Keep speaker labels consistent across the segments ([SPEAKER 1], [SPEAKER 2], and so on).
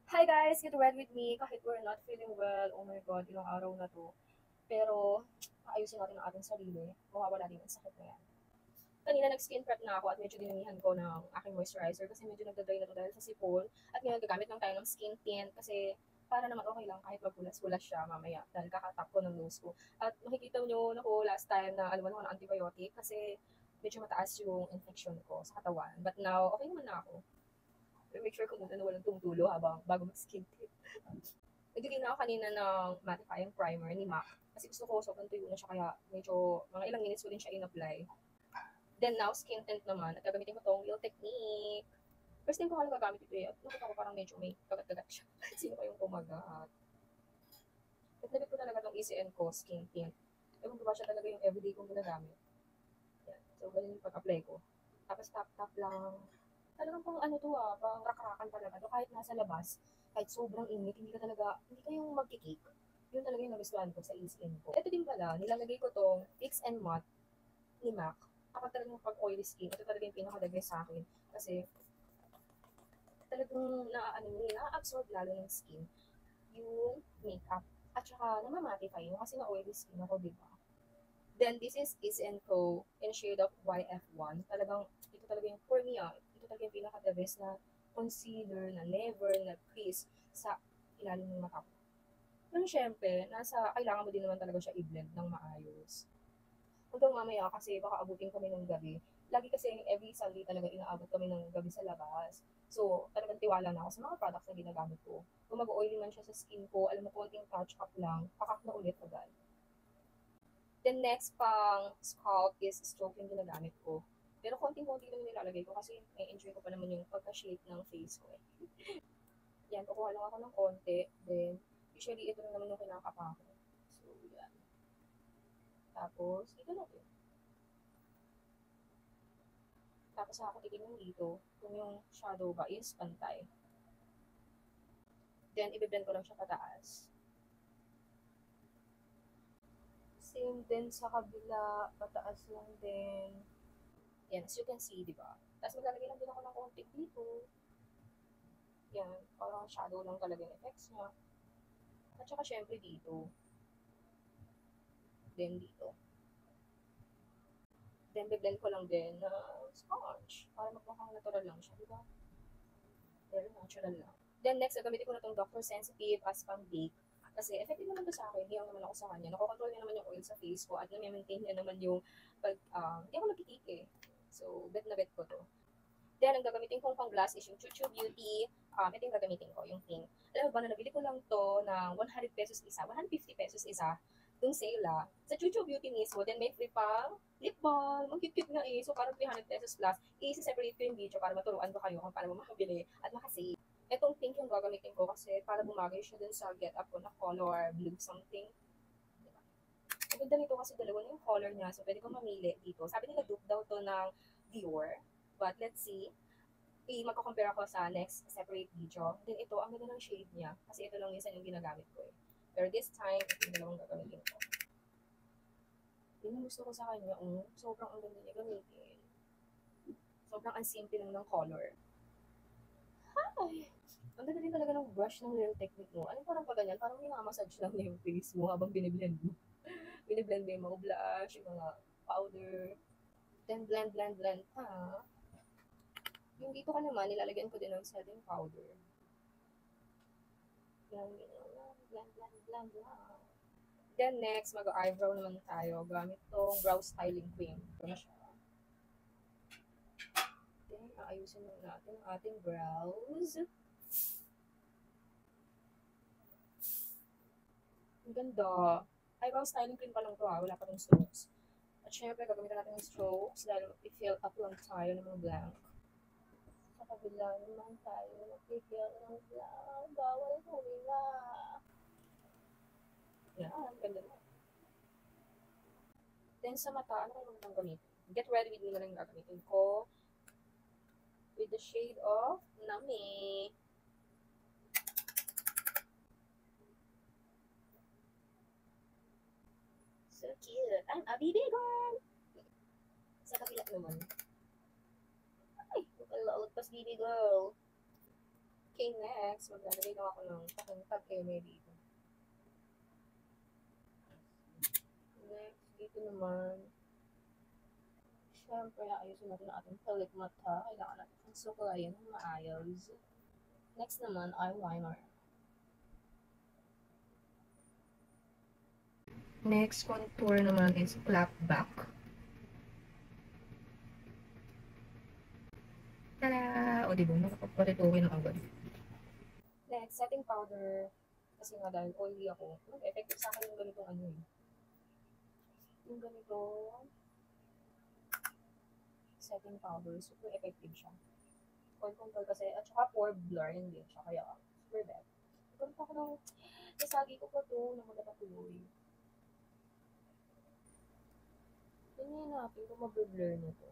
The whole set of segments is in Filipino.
[SPEAKER 1] Hi guys, get ready with me kahit we're not feeling well. Oh my God, ilang araw na to. Pero, ayusin natin ang ating sarili. Mawawala din ang sakit na yan. Kanina nag-skin prep na ako at medyo dinamihan ko ng aking moisturizer kasi medyo nagda-dry na to dahil sa sipon. At ngayon gagamit lang tayo ng skin tint kasi para naman okay lang kahit magpulas-pulas siya mamaya dahil kakatap ko ng nose ko. At makikita nyo na ko last time na alam ako ng antibiotic kasi medyo mataas yung infection ko sa katawan. But now, okay naman na ako. Pero make sure ko muna na walang tumutulo habang bago mag-skin tint. Nagdidin ako kanina ng mattifying primer ni MAC. Kasi gusto ko sobrang tuyo na siya kaya medyo mga ilang minutes ko din siya in-apply. Then now, skin tint naman. At gagamitin ko tong Real Technique. First time ko nga gagamit ito eh. At nakita ko parang medyo may kagat-kagat siya. Sino kayong kumagat? At nabit ko talaga tong ECN ko, skin tint. Ewan ko ba siya talaga yung everyday kong ginagamit. Yan. So, ganun yung pag-apply ko. Tapos tap-tap lang. Talagang pang ano to pang rakrakan talaga to. Kahit nasa labas, kahit sobrang init, hindi kayong magkikik. Yun talaga yung nagustuhan ko sa ECN ko. Ito din pala, nilalagay ko tong Fix and Matte ni MAC. Kapag talagang pag oily skin, ito talaga yung pinaka-the best sa akin. Kasi talagang na-absorb lalo ng skin yung makeup. At saka namamattify yung kasi na-oily skin ako, di ba? Then this is Co in shade of YF1. Ito talaga yung for me ito talaga yung pinaka-the best na concealer, na never, na crease sa ilalim ng mata ko. Pero syempre, kailangan mo din naman talaga siya i-blend ng maayos. Hanggang mamaya kasi baka abutin kami ng gabi. Lagi kasi every Sunday talaga inaabot kami ng gabi sa labas. So, talagang tiwala na ako sa mga products na ginagamit ko. Kung mag-oily man siya sa skin ko, alam mo, konting touch up lang, pakak na ulit agad. Then next pang scalp is stroke yung ginagamit ko. Pero konting-konti lang nilalagay ko kasi enjoy ko pa naman yung pagka-shape ng face ko eh. Yan, kukuha lang ako ng konti. Then, usually ito lang naman yung kinakapa ko. So, yan. Tapos, ito na to. Tapos ako titignan dito kung yung shadow ba is pantay. Then, ibiblend ko lang siya pataas. Same din sa kabila, pataas lang din. Yan, as you can see, di ba? Tapos maglalagay lang din ako ng konti dito. Yan, parang shadow lang talaga yung effects niya. At saka syempre dito. Then dito. Then biblend ko lang din na sponge para magmukhang natural lang siya, di ba? Very natural lang. Then next, gagamitin ko na itong Dr. Sensitive as pang bake. Kasi effective naman to sa akin, hiyaw naman ako sa kanya. Nakokontrol niya naman yung oil sa face ko at na-maintain niya naman yung hindi ako nagkikik eh. So, bet na bet ko to. Then, ang gagamitin kong pang glass is yung Chuchu Beauty. Ito yung gagamitin ko, yung pink. Alam mo ba na nabili ko lang to ng 100 pesos isa, 150 pesos isa, yung sale sa Chuchu Beauty mismo. Then, may free pang lip balm. Ang cute-cute nga eh. So, parang 300 pesos plus. I-separate ko yung video para maturuan ko kayo kung paano makabili at makasave. Itong pink yung gagamitin ko kasi para bumagay siya dun sa get up ko na color blue something. Diba? Ang ganda nito kasi dalawa na yung color niya. So, pwede ko mamili dito. Sabi nila dupe daw to ng Dior. But let's see. Magko-compare ako sa next separate video. Then ito, ang ganda ng shade niya. Kasi ito lang minsan yung ginagamit ko eh. Pero this time, ito yung dalawang gagamitin ko. Yun yung gusto ko sa kanya. Sobrang ang ganda niya gamitin. Sobrang ang simple lang ng color. Ay, ang ganda din talaga ng brush ng Real Technique mo. Ano parang pa ganyan? Parang minamassage lang niya yung face mo habang biniblend mo. Biniblend mo yung mga blush, yung mga powder. Then blend, blend, blend pa. Yung dito ka naman, nilalagyan ko din ng setting powder. Blend, blend, blend, blend, blend. Then next, mag-eyebrow naman tayo. Gamit tong brow styling cream. Ito na siya. Then, aayusin lang natin ang ating brows. Ang ganda. Eyebrow styling cream pa lang to wala pa tong strokes. At syempre, gagamitan natin ng strokes dahil mag-fill up lang tayo ng mga blank. Sa kabila naman tayo mag-fill ng blank. Bawal huminga. Yan, ganda na. Then sa mata, ano kayo magandang gamitin? Get ready with me na lang gagamitin ko with the shade of Nami. So cute. I'm a baby girl. Sa kabila naman. Ay, nakalagpas baby girl. Okay, next, maglalagay lang ako ng tag-eme dito. Next, dito naman, syempre, ayusin natin ang ating pilik mata. Kailangan natin ang suklayin ng maayos. Next naman, eyeliner. Next contour naman is flat back. Tada! O, diba? Nakapagparituhin na agad. Next, setting powder. Kasi nga dahil oily ako, effective sa akin yung ganitong ano eh. Yung ganito, setting powder, super effective siya. Oil control kasi, at saka pore blur, hindi siya, kaya super bad. Ito pa ako ng, nasagi ko pa to, na magpapatuloy. Tingnan natin kung mag-blur na to.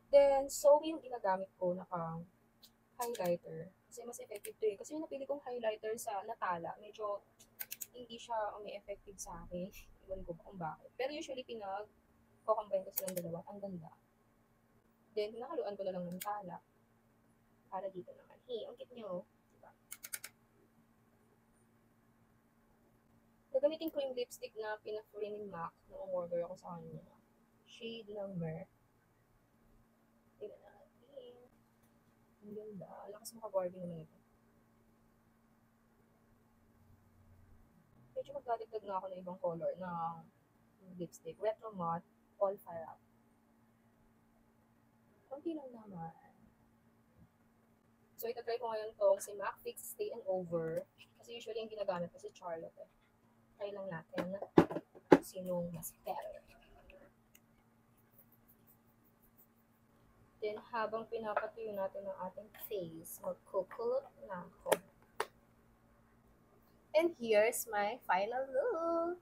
[SPEAKER 1] Then, so yung ginagamit ko na pang highlighter. Kasi mas effective to eh. Kasi yung napili kong highlighter sa Natala, medyo hindi siya effective sa akin. Iwan ko kung bakit. Pero usually, pinag-combine ko silang dalawa. Ang ganda. Then, nakaluan ko na lang ng tala. Para dito naman. Hey, ang cute nyo. Diba? Nagamitin ko yung lipstick na pinaka-free ni MAC na umorder ako sa kanya. Shade number. Tingnan natin. Ang ganda. Lakas maka-Barbie naman ito. Medyo magdadagdag na ako ng ibang color ng lipstick. Retro Matte All Fire Up. Kunti lang naman. So, itatry ko ngayon tong si MAC Fix Stay and Over. Kasi usually yung ginagamit ko si Charlotte eh. Try lang natin sinong mas better. Then, habang pinapatuyo natin ang ating face, magkukulot na ako. And here's my final look.